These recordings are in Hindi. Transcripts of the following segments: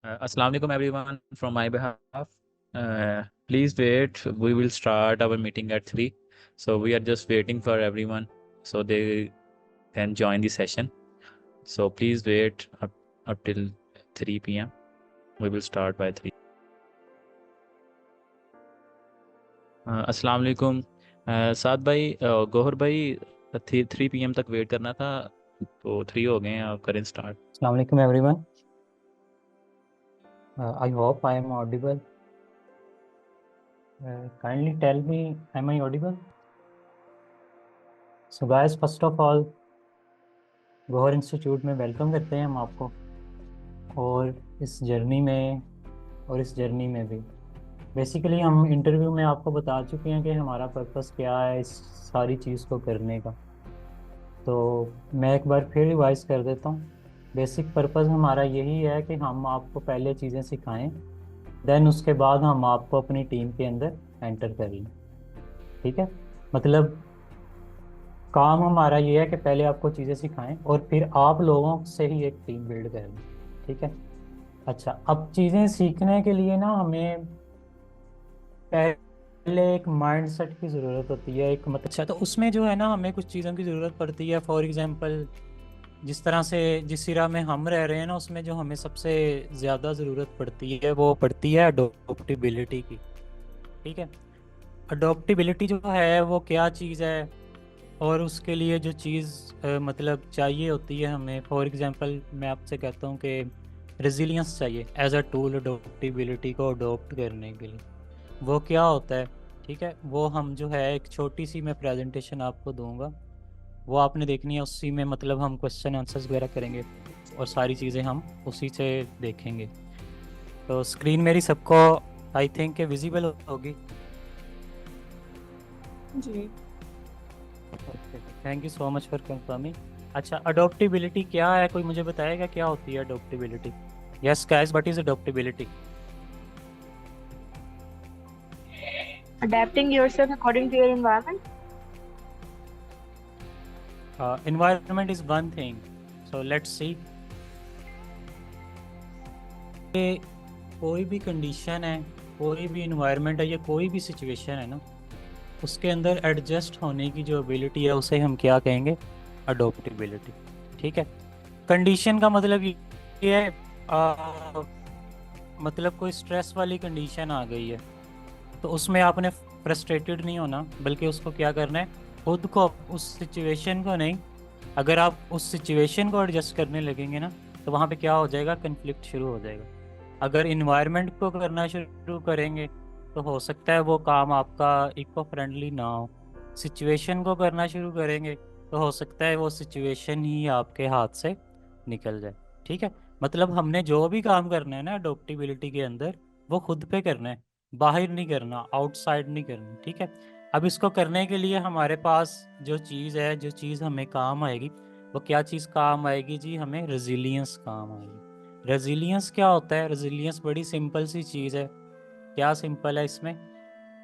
Assalamu alaikum everyone from my behalf. Please wait. We will start our meeting at 3. So we are just waiting for everyone so they can join the session. So please wait up till 3 p.m. We will start by 3. अस्सलाम वालेकुम। साद भाई, गौहर भाई, 3 p.m. तक वेट करना था तो 3 हो गए हैं। आप करें start. Assalamu alaikum everyone. I hope I am audible. Kindly tell me, am I audible? So guys, first of all, Gauhar institute में वेलकम करते हैं हम आपको। और इस जर्नी में भी बेसिकली हम इंटरव्यू में आपको बता चुके हैं कि हमारा पर्पस क्या है इस सारी चीज़ को करने का। तो मैं एक बार फिर रिवाइज कर देता हूँ। बेसिक पर्पस हमारा यही है कि हम आपको पहले चीज़ें सिखाएं, देन उसके बाद हम आपको अपनी टीम के अंदर एंटर कर लें। ठीक है, मतलब काम हमारा ये है कि पहले आपको चीज़ें सिखाएं और फिर आप लोगों से ही एक टीम बिल्ड करें। ठीक है। अच्छा, अब चीज़ें सीखने के लिए ना हमें पहले एक माइंडसेट की ज़रूरत होती है, एक मतलब अच्छा, तो उसमें जो है ना हमें कुछ चीज़ों की ज़रूरत पड़ती है। फॉर एग्जांपल, जिस तरह से जिस इरा में हम रह रहे हैं ना, उसमें जो हमें सबसे ज़्यादा ज़रूरत पड़ती है वो पड़ती है अडोप्टिबिलिटी की। ठीक है, अडोप्टिबिलिटी जो है वो क्या चीज़ है, और उसके लिए जो चीज़ मतलब चाहिए होती है हमें। फॉर एग्जांपल, मैं आपसे कहता हूँ कि रेजिलियंस चाहिए एज अ टूल अडोप्टिबिलिटी को अडोप्ट करने के लिए। वो क्या होता है? ठीक है, वो हम जो है एक छोटी सी मैं प्रेजेंटेशन आपको दूंगा, वो आपने देखनी है। उसी में मतलब हम क्वेश्चन आंसर्स वगैरह करेंगे और सारी चीज़ें हम उसी से देखेंगे। तो स्क्रीन मेरी सबको आई थिंक विजिबल होगी। जी। Okay, thank you so much for confirming. अच्छा, अडोप्टिबिलिटी क्या है? कोई मुझे बताएगा क्या होती है adaptability? Yes guys, what is adaptability? Adapting yourself according to your environment. Environment is one thing, so let's see. कोई भी कंडीशन है, कोई भी इन्वायरमेंट है या कोई भी सिचुएशन है ना, उसके अंदर एडजस्ट होने की जो एबिलिटी है उसे हम क्या कहेंगे? अडोप्टिबिलिटी। ठीक है, कंडीशन का मतलब ये है मतलब कोई स्ट्रेस वाली कंडीशन आ गई है तो उसमें आपने फ्रस्ट्रेटेड नहीं होना, बल्कि उसको क्या करना है, खुद को, उस सिचुएशन को नहीं, अगर आप उस सिचुएशन को एडजस्ट करने लगेंगे ना तो वहाँ पे क्या हो जाएगा? कन्फ्लिक्ट शुरू हो जाएगा। अगर इन्वायरमेंट को करना शुरू करेंगे तो हो सकता है वो काम आपका इको फ्रेंडली ना हो। सिचुएशन को करना शुरू करेंगे तो हो सकता है वो सिचुएशन ही आपके हाथ से निकल जाए। ठीक है, मतलब हमने जो भी काम करना है ना अडोप्टिबिलिटी के अंदर, वो खुद पे करना है, बाहर नहीं करना, आउटसाइड नहीं करना। ठीक है, अब इसको करने के लिए हमारे पास जो चीज़ है, जो चीज़ हमें काम आएगी, वो क्या चीज़ काम आएगी जी? हमें रेजिलियंस काम आएगी। रेजिलियंस क्या होता है? रेजिलियंस बड़ी सिंपल सी चीज़ है। क्या सिंपल है इसमें?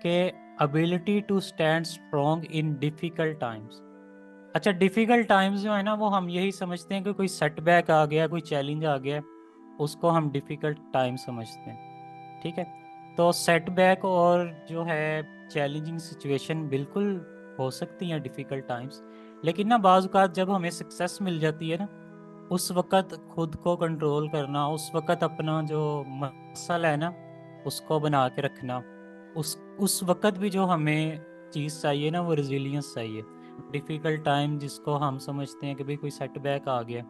कि ability to stand strong in difficult times. अच्छा, डिफ़िकल्ट टाइम्स जो है ना, वो हम यही समझते हैं कि कोई सेटबैक आ गया, कोई चैलेंज आ गया, उसको हम डिफ़िकल्ट टाइम समझते हैं। ठीक है, तो सेटबैक और जो है चैलेंजिंग सिचुएशन बिल्कुल हो सकती हैं डिफ़िकल्ट टाइम्स, लेकिन ना बाज़ औक़ात जब हमें सक्सेस मिल जाती है ना, उस वक़्त खुद को कंट्रोल करना, उस वक़्त अपना जो मसल है ना उसको बना के रखना, उस वक़्त भी जो हमें चीज़ चाहिए ना वो रेजिलियंस चाहिए। डिफ़िकल्ट टाइम जिसको हम समझते हैं कि भाई कोई सेटबैक आ गया,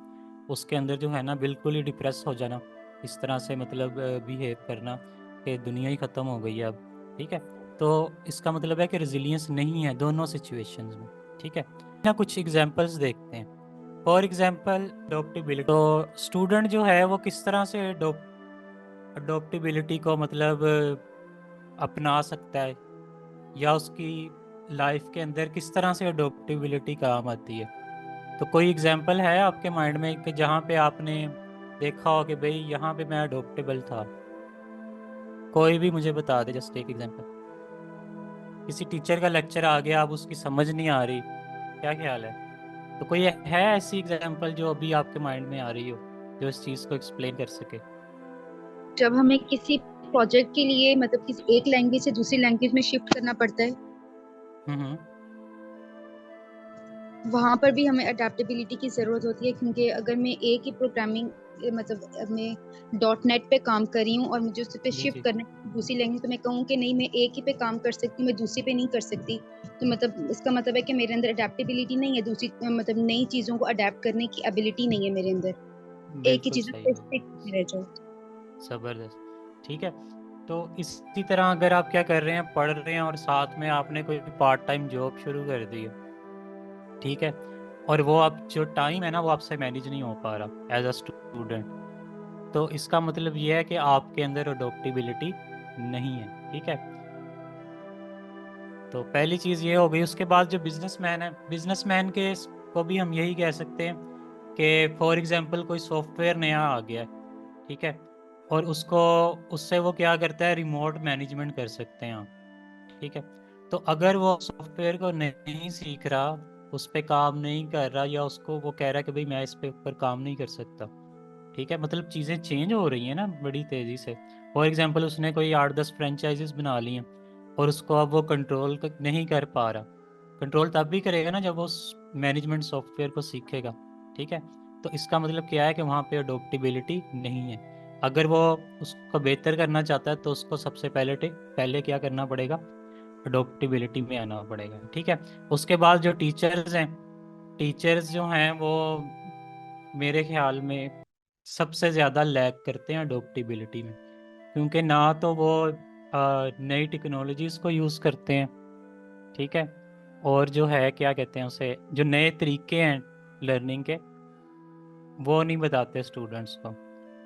उसके अंदर जो है ना बिल्कुल ही डिप्रेस हो जाना, इस तरह से मतलब बिहेव करना कि दुनिया ही ख़त्म हो गई है अब। ठीक है, तो इसका मतलब है कि रेजिलियंस नहीं है दोनों सिचुएशंस में। ठीक है ना, कुछ एग्जांपल्स देखते हैं। फॉर एग्जांपल अडोप्टिबिलिटी, तो स्टूडेंट जो है वो किस तरह से अडोप्टिबिलिटी को मतलब अपना सकता है, या उसकी लाइफ के अंदर किस तरह से अडोप्टिबिलिटी काम आती है? तो कोई एग्जांपल है आपके माइंड में कि जहाँ पे आपने देखा हो कि भाई यहाँ पे मैं अडोप्टेबल था? कोई भी मुझे बता दे, जस्ट एक एग्जांपल। किसी टीचर का लेक्चर आ गया, अब उसकी समझ नहीं आ रही, क्या ख्याल है? तो कोई है ऐसी एग्जांपल जो अभी आपके माइंड में आ रही हो, जो इस चीज़ को एक्सप्लेन कर सके? जब हमें किसी प्रोजेक्ट के लिए मतलब किसी एक लैंग्वेज से दूसरी लैंग्वेज में शिफ्ट करना पड़ता है, हम्म वहाँ पर भी हमें अडेप्टेबिलिटी की ज़रूरत होती है, क्योंकि अगर मैं एक ही प्रोग्रामिंग मतलब मैं .NET पे काम कर रही हूँ और मुझे उस पे जी शिफ्ट जी करना है दूसरी लैंग्वेज, तो मैं कहूँ कि नहीं, मैं एक ही पे काम कर सकती हूँ, मैं दूसरी पे नहीं कर सकती। तो मतलब इसका मतलब है कि मेरे अंदर अडेप्टेबिलिटी नहीं है, दूसरी मतलब नई चीज़ों को अडेप्ट करने की एबिलिटी नहीं है मेरे अंदर, एक ही बिल्कुल चीज़ सही पे है, स्टिक रह जाओ। ज़बरदस्त। ठीक है, तो इसी तरह अगर आप क्या कर रहे हैं, पढ़ रहे हैं और साथ में आपने कोई पार्ट टाइम जॉब शुरू कर दी है, ठीक है, और वो आप जो टाइम है ना वो आपसे मैनेज नहीं हो पा रहा एज अ स्टूडेंट, तो इसका मतलब ये है कि आपके अंदर अडोप्टेबिलिटी नहीं है। ठीक है, तो पहली चीज़ ये हो गई। उसके बाद जो बिजनेसमैन है, बिजनेसमैन के को भी हम यही कह सकते हैं कि फॉर एग्जांपल कोई सॉफ्टवेयर नया आ गया है, ठीक है, और उसको उससे वो क्या करता है, रिमोट मैनेजमेंट कर सकते हैं आप। ठीक है, तो अगर वो सॉफ्टवेयर को नहीं सीख रहा, उस पर काम नहीं कर रहा, या उसको वो कह रहा है कि भाई मैं इस पे ऊपर काम नहीं कर सकता, ठीक है, मतलब चीज़ें चेंज हो रही हैं ना बड़ी तेज़ी से। फॉर एग्जांपल उसने कोई 8-10 फ्रेंचाइजीज बना ली हैं और उसको अब वो कंट्रोल नहीं कर पा रहा। कंट्रोल तब भी करेगा ना जब वो मैनेजमेंट सॉफ्टवेयर को सीखेगा। ठीक है, तो इसका मतलब क्या है कि वहाँ पे अडोप्टेबिलिटी नहीं है। अगर वो उसको बेहतर करना चाहता है तो उसको सबसे पहले क्या करना पड़ेगा, अडोप्टेबिलिटी में आना पड़ेगा। ठीक है, उसके बाद जो टीचर्स हैं, टीचर्स जो हैं वो मेरे ख्याल में सबसे ज़्यादा लैग करते हैं अडोप्टेबिलिटी में, क्योंकि ना तो वो नई टेक्नोलॉजीज़ को यूज़ करते हैं, ठीक है, और जो है क्या कहते हैं उसे, जो नए तरीके हैं लर्निंग के वो नहीं बताते स्टूडेंट्स को।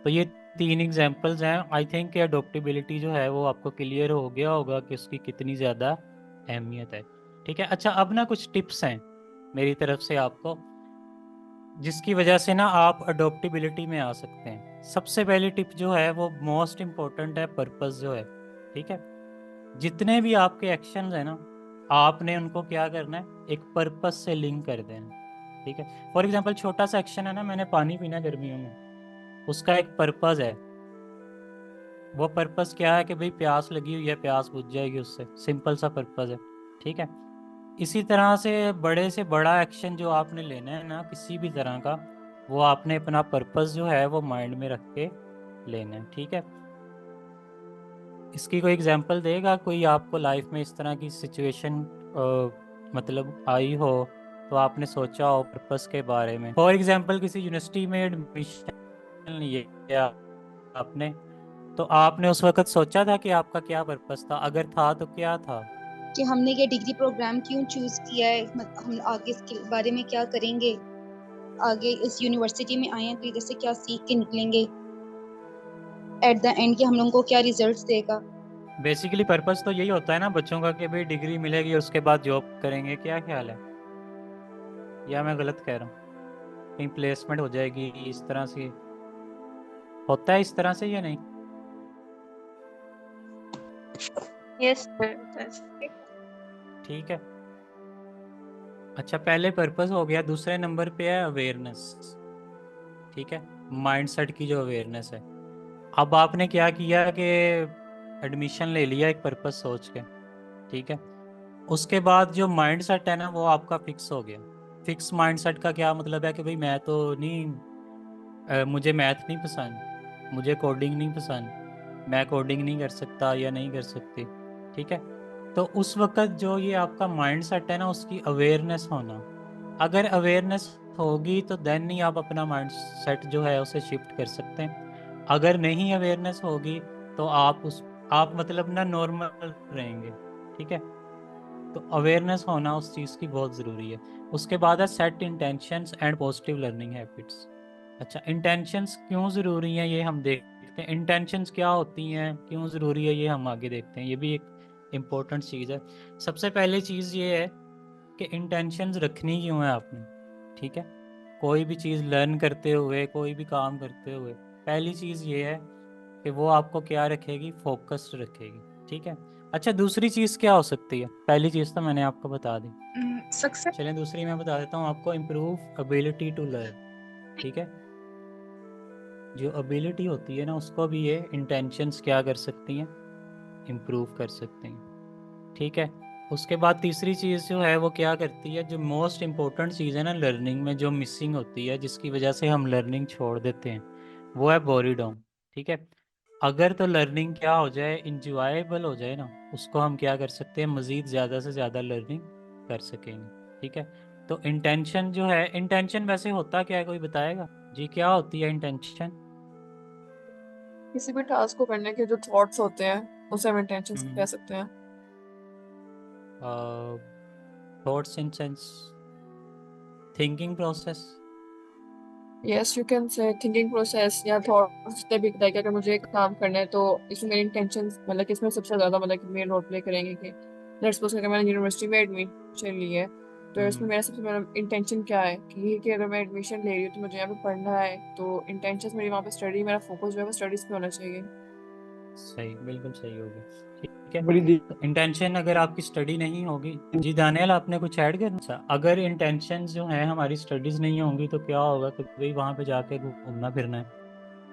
तो ये 3 एग्जांपल्स हैं। आई थिंक कि अडोप्टेबिलिटी जो है वो आपको क्लियर हो गया होगा कि उसकी कितनी ज़्यादा अहमियत है। ठीक है, अच्छा अब ना कुछ टिप्स हैं मेरी तरफ से आपको, जिसकी वजह से ना आप अडोप्टेबिलिटी में आ सकते हैं। सबसे पहली टिप जो है वो मोस्ट इम्पोर्टेंट है, पर्पस जो है। ठीक है, जितने भी आपके एक्शंस हैं ना, आपने उनको क्या करना है, एक पर्पस से लिंक कर देना। ठीक है, फॉर एग्जांपल छोटा सा एक्शन है ना, मैंने पानी पीना गर्मियों में, उसका एक पर्पस है। वो पर्पस क्या है कि भाई प्यास लगी हुई है, प्यास बुझ जाएगी उससे, सिंपल सा पर्पस है। ठीक है, इसी तरह से बड़े से बड़ा एक्शन जो आपने लेना है ना किसी भी तरह का, वो आपने अपना पर्पस जो है वो माइंड में रख के लेना है। ठीक है, इसकी कोई एग्जांपल देगा कोई आपको लाइफ में इस तरह की सिचुएशन मतलब आई हो, तो आपने सोचा हो पर्पस के बारे में। फॉर एग्जांपल किसी यूनिवर्सिटी में एडमिशन लिया आपने, तो आपने उस वक्त सोचा था कि आपका क्या पर्पस था, अगर था तो क्या था? कि हमने ये डिग्री प्रोग्राम क्यों चूज किया है, हम आगे इसके बारे में क्या करेंगे, आगे इस यूनिवर्सिटी में आए हैं तो इधर से क्या सीख के निकलेंगे, एट द एंड कि हम लोगों को क्या रिजल्ट्स देगा। बेसिकली पर्पस तो यही होता है ना बच्चों का कि भाई डिग्री मिलेगी उसके बाद जॉब करेंगे। क्या ख्याल है, या मैं गलत कह रहा हूँ? कहीं प्लेसमेंट हो जाएगी, इस तरह से होता है, इस तरह से या नहीं? Yes, sir. That's ठीक है, अच्छा पहले पर्पस हो गया, दूसरे नंबर पे है अवेयरनेस। ठीक है, माइंडसेट की जो अवेयरनेस है। अब आपने क्या किया कि एडमिशन ले लिया एक पर्पस सोच के, ठीक है, उसके बाद जो माइंडसेट है ना वो आपका फिक्स हो गया। फिक्स माइंडसेट का क्या मतलब है कि भाई मैं तो नहीं मुझे मैथ नहीं पसंद, मुझे कोडिंग नहीं पसंद, मैं कोडिंग नहीं कर सकता या नहीं कर सकती। ठीक है, तो उस वक्त जो ये आपका माइंड सेट है ना उसकी अवेयरनेस होना, अगर अवेयरनेस होगी तो देन ही आप अपना माइंड सेट जो है उसे शिफ्ट कर सकते हैं। अगर नहीं अवेयरनेस होगी तो आप मतलब ना नॉर्मल रहेंगे। ठीक है, तो अवेयरनेस होना उस चीज़ की बहुत ज़रूरी है। उसके बाद है set intentions and positive learning habits. अच्छा, इंटेंशंस क्यों ज़रूरी हैं ये हम देखते हैं, इंटेंशंस क्या होती हैं, क्यों ज़रूरी है ये हम आगे देखते हैं, ये भी एक इम्पोर्टेंट चीज़ है। सबसे पहले चीज़ ये है कि इंटेंशंस रखनी क्यों है आपने। ठीक है, कोई भी चीज़ लर्न करते हुए, कोई भी काम करते हुए, पहली चीज़ ये है कि वो आपको क्या रखेगी, फोकस्ड रखेगी। ठीक है, अच्छा दूसरी चीज़ क्या हो सकती है, पहली चीज़ तो मैंने आपको बता दी, सक्सेस। चलें दूसरी मैं बता देता हूँ आपको, इम्प्रूव एबिलिटी टू लर्न। ठीक है, जो एबिलिटी होती है ना उसको भी ये इंटेंशंस क्या कर सकती हैं, इम्प्रूव कर सकते हैं। ठीक है, उसके बाद तीसरी चीज़ जो है वो क्या करती है, जो मोस्ट इम्पोर्टेंट चीज़ है ना लर्निंग में, जो मिसिंग होती है जिसकी वजह से हम लर्निंग छोड़ देते हैं, वो है बोरीडम। ठीक है, अगर तो लर्निंग क्या हो जाए, इंजॉयबल हो जाए ना, उसको हम क्या कर सकते हैं, मज़ीद ज़्यादा से ज़्यादा लर्निंग कर सकेंगे। ठीक है, तो इंटेंशन जो है, इंटेंशन वैसे होता क्या है, कोई बताएगा जी क्या होती है इंटेंशन? किसी भी टास्क को करने के जो थॉट्स होते हैं उसे हम इंटेंशन कह सकते हैं। Thoughts in sense thinking process. Yes, you can say thinking process या थॉट्स जितने भी लाइक अगर मुझे एक काम करना है तो इसमें मेरी इंटेंशंस मतलब कि इसमें सबसे ज़्यादा मतलब कि मेन रोल प्ले करेंगे कि लेट्स सपोज अगर मैंने यूनिवर्सिटी में एडमिशन ली है तो इसमें मेरा सबसे बड़ा इंटेंशन क्या है कि अगर मैं एडमिशन ले रही हूँ तो मुझे यहाँ पे पढ़ना है, तो इंटेंशन मेरी वहाँ पे स्टडी, मेरा फोकस जो है वो स्टडीज़ पे होना चाहिए। सही, बिल्कुल सही होगी। ठीक है, बड़ी दी तो इंटेंशन अगर आपकी स्टडी नहीं होगी, जी दानियल आपने कुछ ऐड करना? अच्छा, अगर इंटेंशन जो है हमारी स्टडीज नहीं होंगी तो क्या होगा, तो भाई वहाँ पे जाके घूमना फिरना है,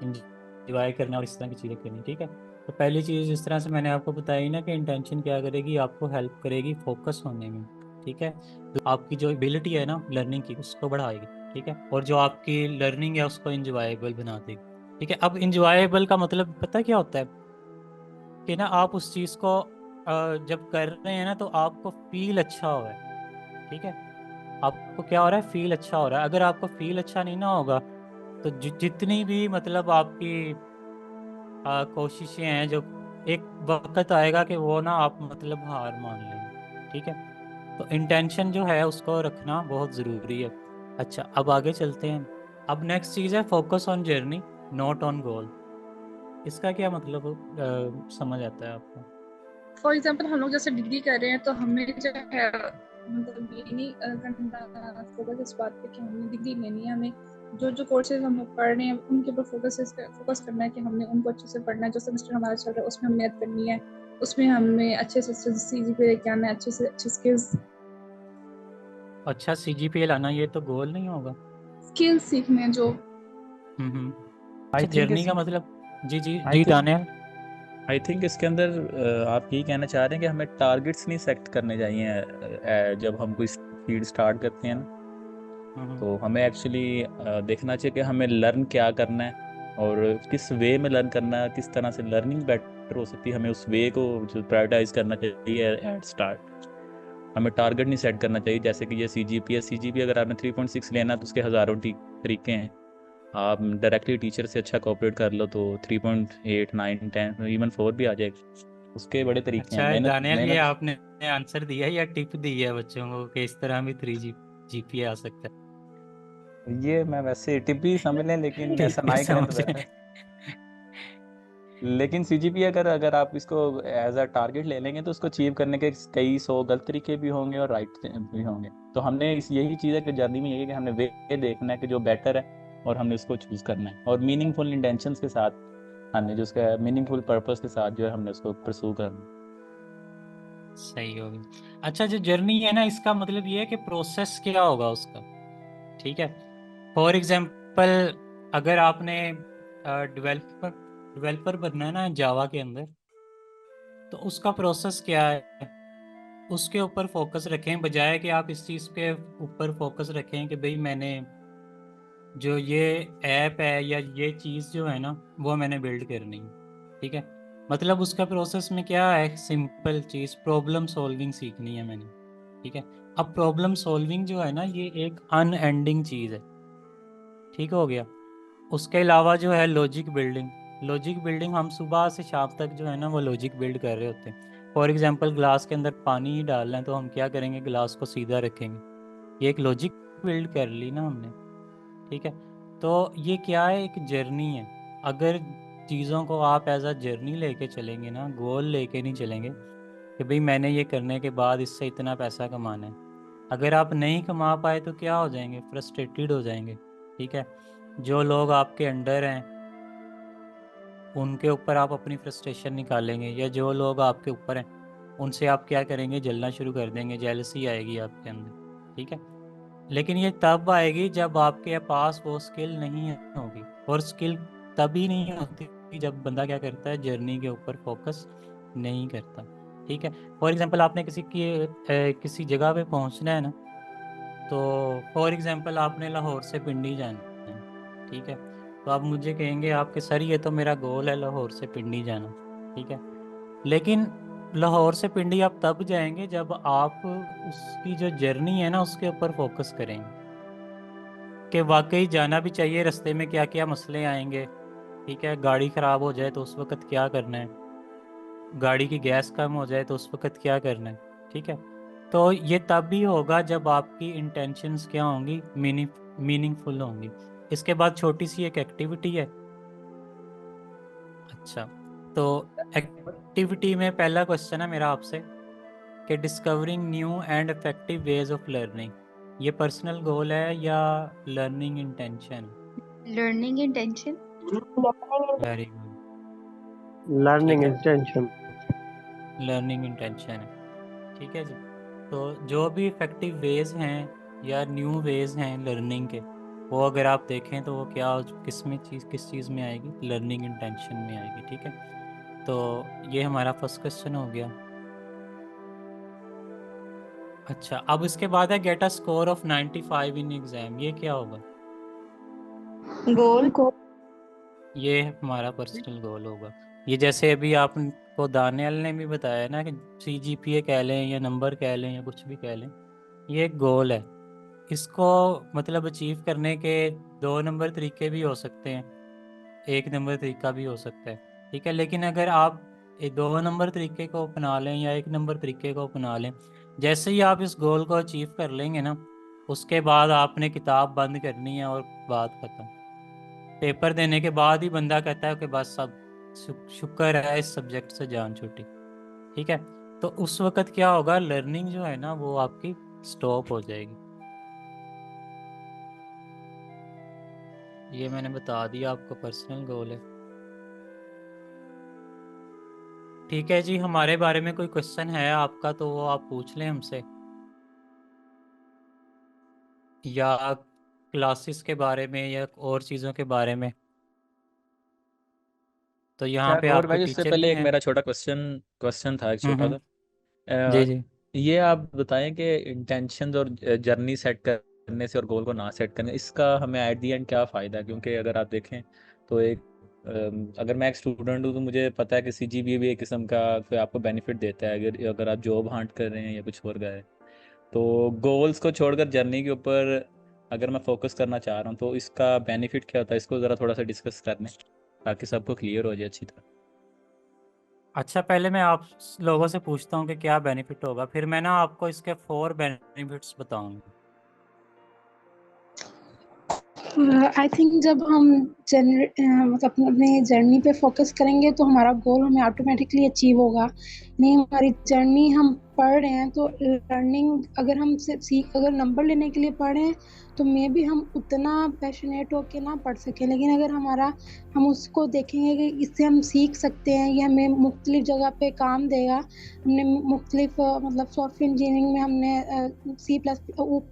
इंजॉय करना और इस तरह की चीज़ें करनी। ठीक है, तो पहली चीज़ जिस तरह से मैंने आपको बताई ना कि इंटेंशन क्या करेगी, आपको हेल्प करेगी फोकस होने में। ठीक है, तो आपकी जो एबिलिटी है ना लर्निंग की उसको बढ़ाएगी। ठीक है, और जो आपकी लर्निंग है उसको इंजॉयबल बना देगी। ठीक है, अब इंजॉयबल का मतलब पता क्या होता है कि ना आप उस चीज़ को जब कर रहे हैं ना तो आपको फील अच्छा हो रहा है। ठीक है, आपको क्या हो रहा है, फील अच्छा हो रहा है। अगर आपको फील अच्छा नहीं ना होगा तो जितनी भी मतलब आपकी कोशिशें हैं, जो एक वक्त आएगा कि वो ना आप मतलब हार मान लेंगे। ठीक है, तो इंटेंशन जो है उसको रखना बहुत ज़रूरी है। अच्छा, अब आगे चलते हैं। अब नेक्स्ट चीज़ है focus on journey not on goal. इसका क्या मतलब समझ आता है आपको? फॉर एग्जाम्पल हम लोग जैसे डिग्री कर रहे हैं तो हमें जो है मतलब ये नहीं करना फोकस इस बात पे कि हमने डिग्री लेनी है, हमें जो जो कोर्सेज हम लोग पढ़ रहे हैं उनके ऊपर फोकस करना है कि हमने उनको अच्छे से पढ़ना है। जो सेमेस्टर हमारा चल रहा है उसमें हमें मेहनत करनी है, उसमें हमें अच्छे से CGPA लेके आना है, अच्छे से अच्छे अच्छा, CGPA लाना ये तो गोल नहीं होगा। स्किल्स सीखने हैं जो अच्छा, जर्नी का मतलब जी जी जी दानियल। आई थिंक इसके अंदर आप यही कहना चाह रहे हैं कि हमें टारगेट्स नहीं सेट करने चाहिए जब हम कोई फील्ड स्टार्ट करते हैं ना, तो हमें एक्चुअली देखना चाहिए कि हमें लर्न क्या करना है और किस वे में लर्न करना है, किस तरह से लर्निंग बेटर हो सकती है। हमें उस वे को जो प्रायोरिटाइज करना चाहिए एट स्टार्ट। हमें टारगेट नहीं सेट करना चाहिए जैसे कि ये CGPA अगर आपने 3.6 लेना तो उसके हज़ारों तरीके हैं। आप डायरेक्टली टीचर से अच्छा कोऑपरेट कर लो तो 3.8 9 10 इवन 4 भी आ जाएगा। उसके बड़े तरीके हैं। अच्छा है मेहनत दानियल, ये मेहनत आपने आंसर दिया है या टिप दी है बच्चों को कि इस तरह भी 3 GPA आ सकता ये मैं वैसे टिप भी समझ लें, है? लेकिन ऐसा टिप ना ही ही करें तो समझ बेहतर है। लेकिन CGPA अगर अगर आप इसको एज अ टारगेट ले लेंगे तो उसको अचीव करने के कई सौ गलत तरीके भी होंगे और राइट भी होंगे। तो हमने यही चीज़ है कि जर्नी में यही है कि हमने वे देखना है कि जो बेटर है और हमने उसको चूज़ करना है और मीनिंगफुल इंटेंशंस के साथ हमने जो उसका मीनिंगफुल पर्पस के साथ जो है हमने उसको परसू करना है। सही होगी। अच्छा, जो जर्नी है ना इसका मतलब ये है कि प्रोसेस क्या होगा उसका। ठीक है, फॉर एग्जांपल अगर आपने डेवलपर डेवलपर बनना है ना जावा के अंदर, तो उसका प्रोसेस क्या है, उसके ऊपर फोकस रखें, बजाय कि आप इस चीज़ के ऊपर फोकस रखें कि भाई मैंने जो ये ऐप है या ये चीज़ जो है ना वो मैंने बिल्ड करनी है। ठीक है, मतलब उसका प्रोसेस में क्या है, सिंपल चीज़ प्रॉब्लम सॉल्विंग सीखनी है मैंने। ठीक है, अब प्रॉब्लम सॉल्विंग जो है ना ये एक अनएंडिंग चीज़ है। ठीक हो गया, उसके अलावा जो है लॉजिक बिल्डिंग हम सुबह से शाम तक जो है ना वो लॉजिक बिल्ड कर रहे होते हैं। फॉर एग्जांपल ग्लास के अंदर पानी ही डालना है तो हम क्या करेंगे, ग्लास को सीधा रखेंगे, ये एक लॉजिक बिल्ड कर ली ना हमने। ठीक है, तो ये क्या है, एक जर्नी है। अगर चीज़ों को आप एज अ जर्नी लेके चलेंगे ना, गोल लेके नहीं चलेंगे कि भाई मैंने ये करने के बाद इससे इतना पैसा कमाना है, अगर आप नहीं कमा पाए तो क्या हो जाएंगे, फ्रस्ट्रेटेड हो जाएंगे। ठीक है, जो लोग आपके अंडर हैं उनके ऊपर आप अपनी फ्रस्ट्रेशन निकालेंगे, या जो लोग आपके ऊपर हैं उनसे आप क्या करेंगे, जलना शुरू कर देंगे, जेलसी आएगी आपके अंदर। ठीक है, लेकिन ये तब आएगी जब आपके पास वो स्किल नहीं होगी, और स्किल तभी नहीं होती जब बंदा क्या करता है, जर्नी के ऊपर फोकस नहीं करता। ठीक है, फॉर एग्जांपल आपने किसी जगह पे पहुंचना है ना, तो फॉर एग्जांपल आपने लाहौर से पिंडी जाना है। ठीक है, तो आप मुझे कहेंगे आपके सर ये तो मेरा गोल है लाहौर से पिंडी जाना। ठीक है, लेकिन लाहौर से पिंडी आप तब जाएंगे जब आप उसकी जो जर्नी है ना उसके ऊपर फोकस करेंगे कि वाकई जाना भी चाहिए, रास्ते में क्या क्या मसले आएंगे। ठीक है, गाड़ी ख़राब हो जाए तो उस वक्त क्या करना है, गाड़ी की गैस कम हो जाए तो उस वक्त क्या करना है। ठीक है, तो ये तब भी होगा जब आपकी इंटेंशंस क्या होंगी, मीनिंगफुल होंगी। इसके बाद छोटी सी एक एक्टिविटी है। अच्छा, तो एक्टिविटी में पहला क्वेश्चन है मेरा आपसे कि discovering new and effective ways of learning, ये पर्सनल गोल है या learning intention? Learning intention. Very good, learning ठीक है, इंटेंशन। लर्निंग इंटेंशन है। ठीक है जी, तो जो भी इफेक्टिव वेज हैं या न्यू वेज हैं लर्निंग के, वो अगर आप देखें तो वो किस चीज़ में आएगी, लर्निंग इंटेंशन में आएगी। ठीक है, तो ये हमारा फर्स्ट क्वेश्चन हो गया। अच्छा, अब इसके बाद है get a score of 95 in exam, ये क्या होगा? गोल को ये हमारा पर्सनल गोल होगा। ये जैसे अभी आपको दानियल ने भी बताया ना कि CGPA कह लें या नंबर कह लें या कुछ भी कह लें, ये एक गोल है। इसको मतलब अचीव करने के 2 नंबर तरीके भी हो सकते हैं, 1 नंबर तरीका भी हो सकता है। ठीक है, लेकिन अगर आप 2 नंबर तरीके को अपना लें या 1 नंबर तरीके को अपना लें, जैसे ही आप इस गोल को अचीव कर लेंगे ना, उसके बाद आपने किताब बंद करनी है और बात खत्म। पेपर देने के बाद ही बंदा कहता है कि बस सब शुक्र है इस सब्जेक्ट से जान छूटी। ठीक है, तो उस वक्त क्या होगा, लर्निंग जो है ना वो आपकी स्टॉप हो जाएगी। ये मैंने बता दिया आपको पर्सनल गोल है। ठीक है जी, हमारे बारे में कोई क्वेश्चन है आपका तो वो आप पूछ लें हमसे, या क्लासेस के बारे में या और चीज़ों के बारे में। तो यहाँ पे और आपके भाई उससे टीचर भी पहले एक हैं। मेरा छोटा क्वेश्चन था, एक छोटा सा। जी अ, जी। ये आप बताएं कि इंटेंशंस और जर्नी सेट करने से और गोल को ना सेट करने, इसका हमें एट दी एंड क्या फ़ायदा है? क्योंकि अगर आप देखें तो अगर मैं एक स्टूडेंट हूँ तो मुझे पता है कि CGPA भी एक किस्म का कोई आपको बेनिफिट देता है अगर अगर आप जॉब हंट कर रहे हैं या कुछ और गए। तो गोल्स को छोड़कर जर्नी के ऊपर अगर मैं फोकस करना चाह रहा हूँ तो इसका बेनिफिट क्या होता है, इसको ज़रा थोड़ा सा डिस्कस कर लें ताकि सबको क्लियर हो जाए अच्छी तरह। अच्छा, पहले मैं आप लोगों से पूछता हूँ कि क्या बेनिफिट होगा, फिर मैं ना आपको इसके 4 बेनिफिट्स बताऊंगा। आई थिंक जब हम मतलब अपने जर्नी पे फोकस करेंगे तो हमारा गोल हमें ऑटोमेटिकली अचीव होगा। नहीं, हमारी जर्नी हम पढ़ रहे हैं तो लर्निंग अगर हम अगर नंबर लेने के लिए पढ़ रहे हैं तो मे भी हम उतना पैशनेट होके ना पढ़ सकें, लेकिन अगर हम उसको देखेंगे कि इससे हम सीख सकते हैं, ये हमें मुख्तलिफ जगह पे काम देगा। हमने मुख्तलिफ मतलब सॉफ्टवेयर इंजीनियरिंग में हमने C++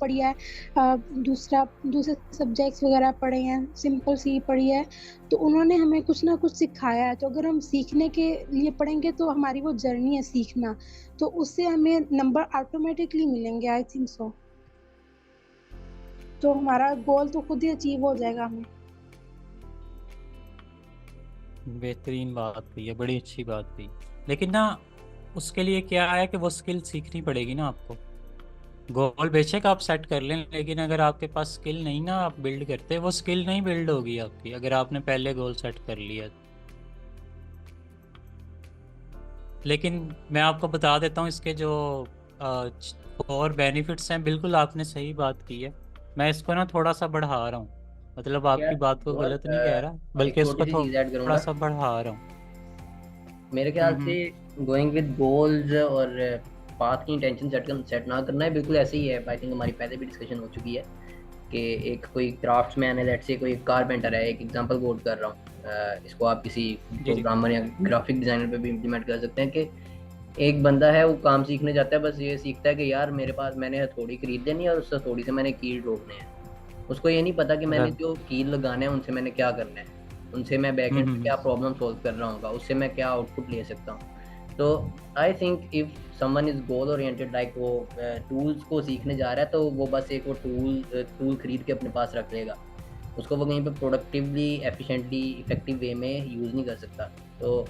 पढ़ी है, दूसरे सब्जेक्ट्स वगैरह पढ़े हैं, सिंपल सी पढ़ी है, तो उन्होंने हमें कुछ ना कुछ सिखाया है। तो अगर हम सीखने के लिए पढ़ेंगे तो हमारी वो जर्नी है सीखना, तो उससे हमें नंबर ऑटोमेटिकली मिलेंगे। आई थिंक सो, तो हमारा गोल तो खुद ही अचीव हो जाएगा हमें। बेहतरीन बात कही है, बड़ी अच्छी बात कही, लेकिन ना उसके लिए क्या है कि वो स्किल सीखनी पड़ेगी ना आपको। गोल बेशक आप सेट कर लें, लेकिन अगर आपके पास स्किल नहीं ना आप बिल्ड करते, वो स्किल नहीं बिल्ड होगी आपकी अगर आपने पहले गोल सेट कर लिया। लेकिन मैं आपको बता देता हूँ इसके जो और बेनिफिट्स हैं, बिल्कुल आपने सही बात की है। मैं इसको ना थोड़ा सा बढ़ा रहा हूँ, मतलब आपकी यार बात को बहुत गलत नहीं कह रहा, एक बल्कि छोटी इसको सी चीज़ ऐड थोड़ा करूंगा। सा बढ़ा रहा हूँ। मेरे ख्याल से हम्म। गोइंग विद गोल्स और पाथ की इंटेंशन सेट ना करना है, बिल्कुल ऐसे ही है। आई थिंक हमारी पहले भी डिस्कशन हो चुकी है कि एक कोई क्राफ्ट्समैन है, लेट्स से कोई कारपेंटर है, एक एग्जांपल कोट कर रहा हूँ, इसको आप किसी जी जी। प्रोग्रामर या ग्राफिक डिजाइनर पे भी इम्प्लीमेंट कर सकते हैं कि एक बंदा है, वो काम सीखने जाता है, बस ये सीखता है कि यार मेरे पास मैंने हथौड़ी खरीद लेनी है और उस हथौड़ी से मैंने कील ठोकने हैं। उसको ये नहीं पता कि मैंने जो कील लगाने हैं उनसे मैंने क्या करना है। उनसे मैं बैकएंड पे क्या प्रॉब्लम सॉल्व कर रहा हूँ, उससे मैं क्या आउटपुट ले सकता हूँ। तो I think if someone is goal oriented, like वो टूल्स को सीखने जा रहा है, तो वो बस एक वो टूल खरीद के अपने पास रख लेगा, उसको वो कहीं पे प्रोडक्टिवली, एफिशिएंटली, इफेक्टिव वे में यूज़ नहीं कर सकता। तो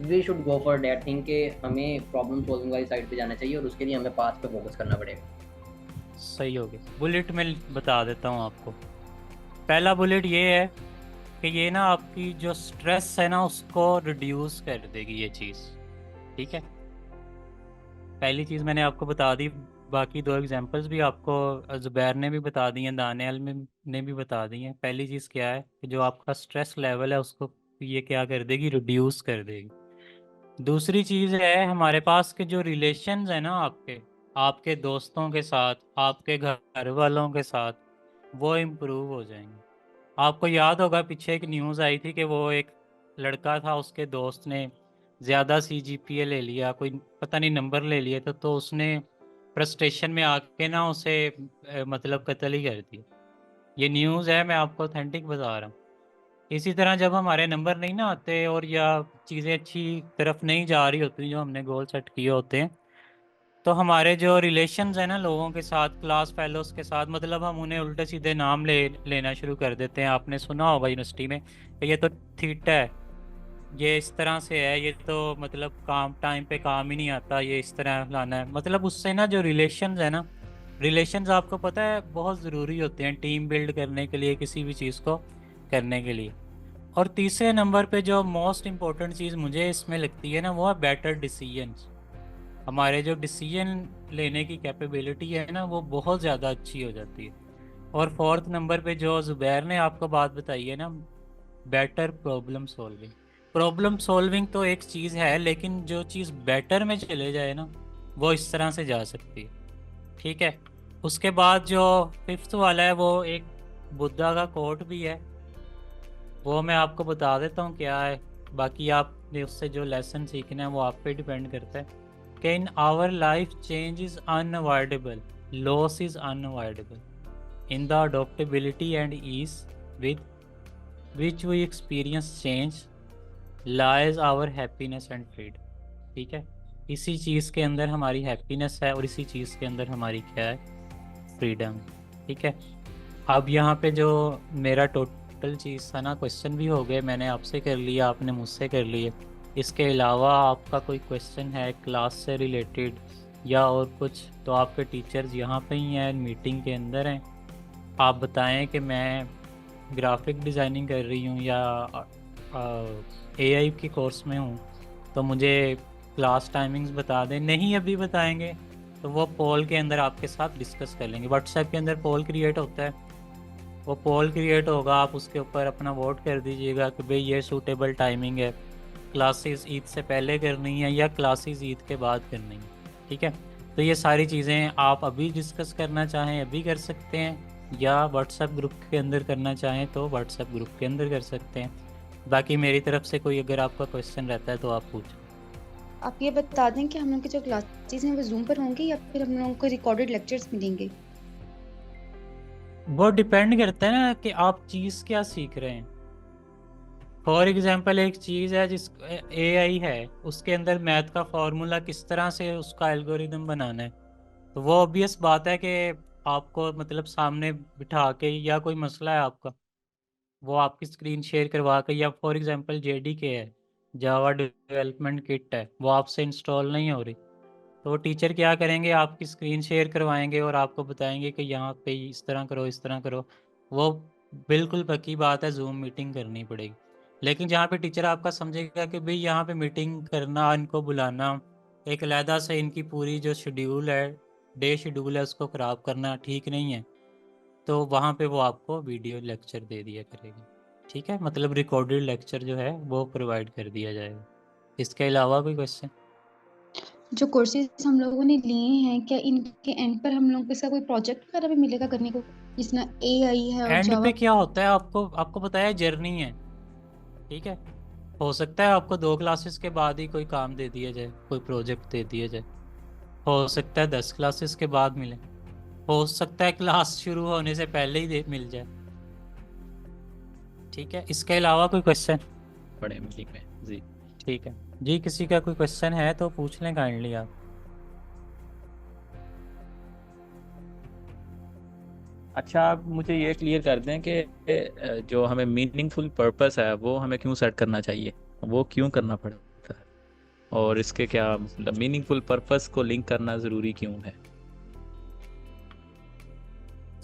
we should go for that thing कि हमें प्रॉब्लम सॉल्विंग वाली साइड पे जाना चाहिए, और उसके लिए हमें पाथ पे फोकस करना पड़ेगा। सही हो गया। बुलेट में बता देता हूँ आपको। पहला बुलेट ये है कि ये ना आपकी जो स्ट्रेस है ना उसको रिड्यूस कर देगी ये चीज़, ठीक है। पहली चीज़ मैंने आपको बता दी, बाकी दो एग्जांपल्स भी आपको ज़ुबैर ने भी बता दी हैं, दानियाल में ने भी बता दी हैं। पहली चीज़ क्या है कि जो आपका स्ट्रेस लेवल है उसको ये क्या कर देगी, रिड्यूस कर देगी। दूसरी चीज़ है हमारे पास के जो रिलेशंस है ना आपके आपके दोस्तों के साथ, आपके घर वालों के साथ, वो इम्प्रूव हो जाएंगे। आपको याद होगा पीछे एक न्यूज़ आई थी कि वो एक लड़का था, उसके दोस्त ने ज़्यादा CGPA ले लिया, कोई पता नहीं नंबर ले लिए, तो उसने फ्रस्ट्रेशन में आके ना उसे मतलब कत्ल ही कर दिया। ये न्यूज़ है, मैं आपको ऑथेंटिक बता रहा हूँ। इसी तरह जब हमारे नंबर नहीं ना आते और या चीज़ें अच्छी तरफ नहीं जा रही होती जो हमने गोल सेट किए होते हैं, तो हमारे जो रिलेशंस हैं ना लोगों के साथ, क्लास फेलोज के साथ, मतलब हम उन्हें उल्टे सीधे नाम लेना शुरू कर देते हैं। आपने सुना होगा यूनिवर्सिटी में कि ये तो थीटा है, ये इस तरह से है, ये तो मतलब काम टाइम पे काम ही नहीं आता, ये इस तरह लाना है। मतलब उससे ना जो रिलेशंस है ना, रिलेशंस आपको पता है बहुत ज़रूरी होते हैं टीम बिल्ड करने के लिए, किसी भी चीज़ को करने के लिए। और तीसरे नंबर पे जो मोस्ट इम्पोर्टेंट चीज़ मुझे इसमें लगती है ना, वो है बेटर डिसीजंस। हमारे जो डिसीजन लेने की कैपेबिलिटी है ना वो बहुत ज़्यादा अच्छी हो जाती है। और फोर्थ नंबर पे जो ज़ुबैर ने आपको बात बताई है ना, better problem solving. Problem solving तो एक चीज़ है, लेकिन जो चीज़ बेटर में चले जाए ना वो इस तरह से जा सकती है, ठीक है। उसके बाद जो फिफ्थ वाला है वो एक बुद्धा का कोट भी है, वो मैं आपको बता देता हूँ क्या है। बाकी आपने उससे जो लेसन सीखना है वो आप पे डिपेंड करता है कि in our life change is unavoidable, loss is unavoidable, in the adaptability and ease with which we experience change lies our happiness and freedom, ठीक है। इसी चीज़ के अंदर हमारी हैप्पीनेस है और इसी चीज़ के अंदर हमारी क्या है, फ्रीडम, ठीक है। अब यहाँ पे जो मेरा टोटल चीज़ था ना, क्वेश्चन भी हो गए, मैंने आपसे कर लिया, आपने मुझसे कर लिए। इसके अलावा आपका कोई क्वेश्चन है क्लास से रिलेटेड या और कुछ, तो आपके टीचर्स यहाँ पे ही हैं, मीटिंग के अंदर हैं। आप बताएं कि मैं ग्राफिक डिज़ाइनिंग कर रही हूँ या AI के कोर्स में हूँ, तो मुझे क्लास टाइमिंग्स बता दें। नहीं अभी बताएंगे तो वो पोल के अंदर आपके साथ डिस्कस कर लेंगे। व्हाट्सएप के अंदर पोल क्रिएट होता है, वो पोल क्रिएट होगा, आप उसके ऊपर अपना वोट कर दीजिएगा कि भाई ये सूटेबल टाइमिंग है, क्लासेस ईद से पहले करनी है या क्लासेस ईद के बाद करनी है, ठीक है। तो ये सारी चीज़ें आप अभी डिस्कस करना चाहें अभी कर सकते हैं, या व्हाट्सएप ग्रुप के अंदर करना चाहें तो व्हाट्सएप ग्रुप के अंदर कर सकते हैं। बाकी मेरी तरफ से कोई अगर आपका क्वेश्चन रहता है तो आप पूछें। आप ये बता दें कि हम लोग की जो क्लासेस हैं वो जूम पर होंगी या फिर हम लोगों को रिकॉर्डेड लेक्चर्स मिलेंगे? वो डिपेंड करता है ना कि आप चीज़ क्या सीख रहे हैं। फॉर एग्जांपल एक चीज़ है जिस AI है, उसके अंदर मैथ का फॉर्मूला किस तरह से उसका एल्गोरिदम बनाना है, तो वो ऑब्वियस बात है कि आपको मतलब सामने बिठा के, या कोई मसला है आपका वो आपकी स्क्रीन शेयर करवा के, या फॉर एग्जांपल JDK है, जावा डेवलपमेंट किट है, वो आपसे इंस्टॉल नहीं हो रही, तो वो टीचर क्या करेंगे, आपकी स्क्रीन शेयर करवाएंगे और आपको बताएंगे कि यहाँ पे इस तरह करो, इस तरह करो। वो बिल्कुल पक्की बात है, जूम मीटिंग करनी पड़ेगी। लेकिन जहाँ पे टीचर आपका समझेगा कि भाई यहाँ पे मीटिंग करना, इनको बुलाना, एक अलहदा से इनकी पूरी जो शेड्यूल है, डे शेड्यूल है, उसको ख़राब करना ठीक नहीं है, तो वहाँ पे वो आपको वीडियो लेक्चर दे दिया करेगी, ठीक है। मतलब रिकॉर्डेड लेक्चर जो है वो प्रोवाइड कर दिया जाएगा। इसके अलावा कोई क्वेश्चन? जो कोर्सेज हम लोगों ने लिए हैं, क्या इनके एंड पर हम लोगों को इसका कोई प्रोजेक्ट वगैरह भी मिलेगा करने को, जिसमें AI है और एंड जावा? पे क्या होता है, आपको पता है जर्नी है, ठीक है। हो सकता है आपको 2 क्लासेस के बाद ही कोई काम दे दिया जाए, कोई प्रोजेक्ट दे दिया जाए, हो सकता है 10 क्लासेस के बाद मिले, हो सकता है क्लास शुरू होने से पहले ही मिल जाए, ठीक है, इसके अलावा कोई क्वेश्चन? बड़े मीटिंग में जी। ठीक है जी, किसी का कोई क्वेश्चन है तो पूछ लें काइंडली आप। अच्छा, आप मुझे ये क्लियर कर दें कि जो हमें मीनिंगफुल पर्पस है वो हमें क्यों सेट करना चाहिए, वो क्यों करना पड़ता है, और इसके क्या मतलब मीनिंगफुल पर्पस को लिंक करना ज़रूरी क्यों है?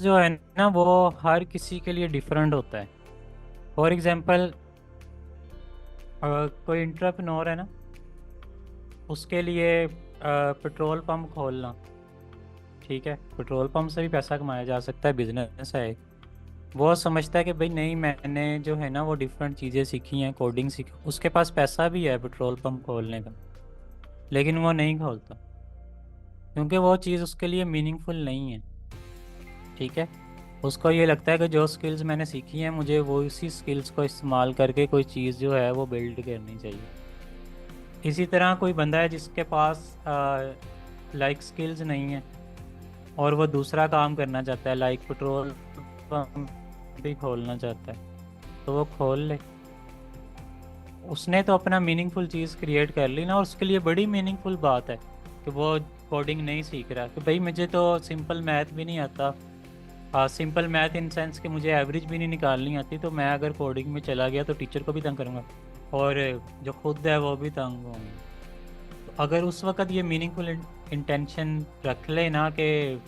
जो है ना वो हर किसी के लिए डिफरेंट होता है। फॉर एग्जांपल कोई एंटरप्रेन्योर है ना, उसके लिए पेट्रोल पंप खोलना, ठीक है, पेट्रोल पंप से भी पैसा कमाया जा सकता है, बिजनेस है। वो समझता है कि भाई नहीं, मैंने जो है ना वो डिफरेंट चीज़ें सीखी हैं, कोडिंग सीखी, उसके पास पैसा भी है पेट्रोल पंप खोलने का, लेकिन वो नहीं खोलता क्योंकि वो चीज़ उसके लिए मीनिंगफुल नहीं है। ठीक है, उसको ये लगता है कि जो स्किल्स मैंने सीखी हैं मुझे वो इसी स्किल्स को इस्तेमाल करके कोई चीज़ जो है वो बिल्ड करनी चाहिए। इसी तरह कोई बंदा है जिसके पास लाइक स्किल्स नहीं है और वो दूसरा काम करना चाहता है, लाइक पेट्रोल पंप भी खोलना चाहता है, तो वो खोल ले। उसने तो अपना मीनिंगफुल चीज़ क्रिएट कर ली ना, और उसके लिए बड़ी मीनिंगफुल बात है कि वो कोडिंग नहीं सीख रहा, कि भाई मुझे तो सिंपल मैथ भी नहीं आता। हाँ, सिंपल मैथ इन सेंस कि मुझे एवरेज भी नहीं निकालनी आती, तो मैं अगर कोडिंग में चला गया तो टीचर को भी तंग करूँगा और जो खुद है वो भी तंग होंगे। तो अगर उस वक्त ये मीनिंगफुल इंटेंशन रख ले ना कि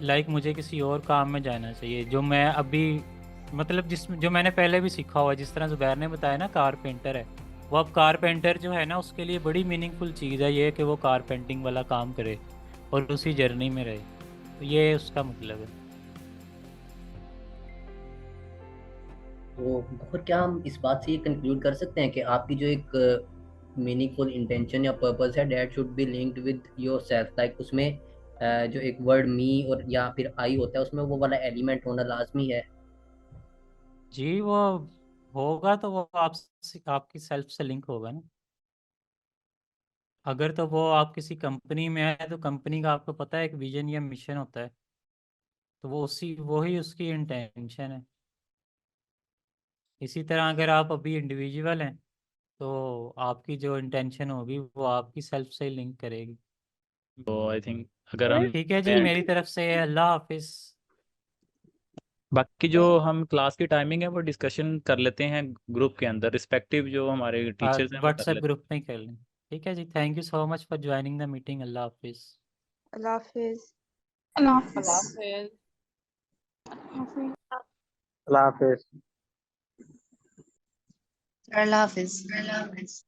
लाइक मुझे किसी और काम में जाना चाहिए जो मैं अभी मतलब जो मैंने पहले भी सीखा हुआ है, जिस तरह जुबैर ने बताया ना कारपेंटर है, वो अब कारपेंटर जो है ना उसके लिए बड़ी मीनिंगफुल चीज़ है ये कि वो कारपेंटिंग वाला काम करे और उसी जर्नी में रहे, तो ये उसका मतलब है। तो और क्या हम इस बात से ये कंक्लूड कर सकते हैं कि आपकी जो एक मीनिंगफुल इंटेंशन या पर्पस है that should be linked with your self, like उसमें जो एक वर्ड मी और या फिर आई होता है उसमें वो वाला एलिमेंट होना लाजमी है? जी वो होगा तो वो आपकी सेल्फ से लिंक होगा ना। अगर तो वो आप किसी कंपनी में है तो कंपनी का आपको पता है एक विजन या मिशन होता है, तो वो ही उसकी इंटेंशन है। इसी तरह अगर आप अभी इंडिविजुअल हैं तो आपकी जो इंटेंशन होगी वो आपकी सेल्फ से लिंक करेगी। तो आई थिंक अगर हम ठीक है जी, मेरी तरफ से अल्लाह हाफिज। बाकी जो हम क्लास की टाइमिंग है वो डिस्कशन कर लेते हैं ग्रुप के अंदर, रिस्पेक्टिव जो हमारे टीचर्स हैं वो कर व्हाट्सएप लेते ग्रुप में ही कर लें। ठीक है जी, thank you so much for joining the meeting. अल्लाह हाफिज। अल्लाह हाफिज। अल्लाह अल्लाह हाफिज। हाफिज। अल्लाह हाफिज। अल्लाह हाफिज।